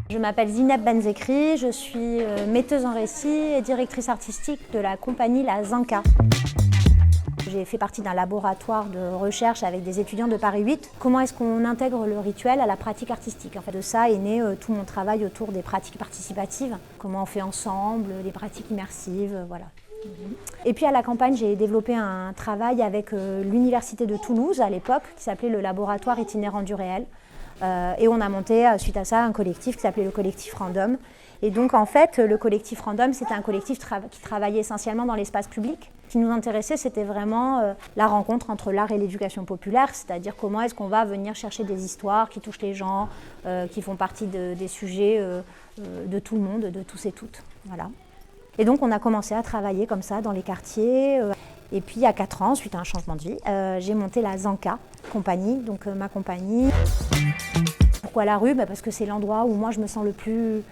Je m'appelle Zineb Benzekri, je suis metteuse en récit et directrice artistique de la compagnie La Zanka. J'ai fait partie d'un laboratoire de recherche avec des étudiants de Paris 8. Comment est-ce qu'on intègre le rituel à la pratique artistique? En fait, de ça est né tout mon travail autour des pratiques participatives. Comment on fait ensemble, des pratiques immersives, voilà. Et puis à la campagne, j'ai développé un travail avec l'université de Toulouse à l'époque, qui s'appelait le laboratoire itinérant du réel. Et on a monté, suite à ça, un collectif qui s'appelait le collectif Random. Et donc en fait, le collectif Random, c'était un collectif qui travaillait essentiellement dans l'espace public. Ce qui nous intéressait, c'était vraiment la rencontre entre l'art et l'éducation populaire, c'est-à-dire comment est-ce qu'on va venir chercher des histoires qui touchent les gens, qui font partie des sujets de tout le monde, de tous et toutes. Voilà. Et donc on a commencé à travailler comme ça dans les quartiers. Et puis il y a 4 ans, suite à un changement de vie, j'ai monté la Zanka compagnie, donc ma compagnie. Pourquoi la rue? Parce que c'est l'endroit où moi je me sens le plus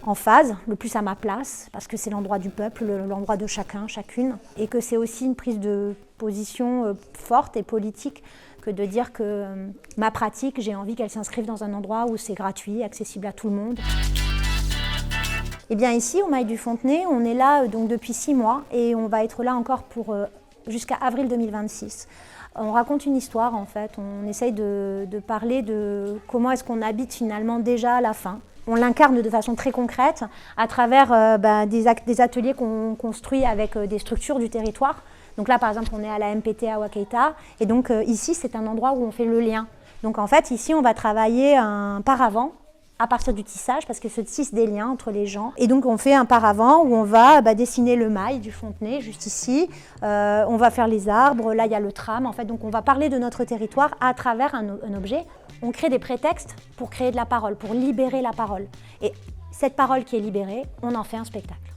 en phase, le plus à ma place, parce que c'est l'endroit du peuple, l'endroit de chacun, chacune. Et que c'est aussi une prise de position forte et politique que de dire que ma pratique, j'ai envie qu'elle s'inscrive dans un endroit où c'est gratuit, accessible à tout le monde. Et bien ici, au Mail du Fontenay, on est là donc depuis 6 mois et on va être là encore pour jusqu'à avril 2026. On raconte une histoire en fait, on essaye de parler de comment est-ce qu'on habite finalement déjà à la fin. On l'incarne de façon très concrète à travers des ateliers qu'on construit avec des structures du territoire. Donc là par exemple on est à la MPT à Wakeita et donc ici c'est un endroit où on fait le lien. Donc en fait ici on va travailler un paravent à partir du tissage, parce que se tissent des liens entre les gens. Et donc on fait un paravent où on va dessiner le mail du Fontenay, juste ici. On va faire les arbres, là il y a le tram. En fait, donc on va parler de notre territoire à travers un objet. On crée des prétextes pour créer de la parole, pour libérer la parole. Et cette parole qui est libérée, on en fait un spectacle.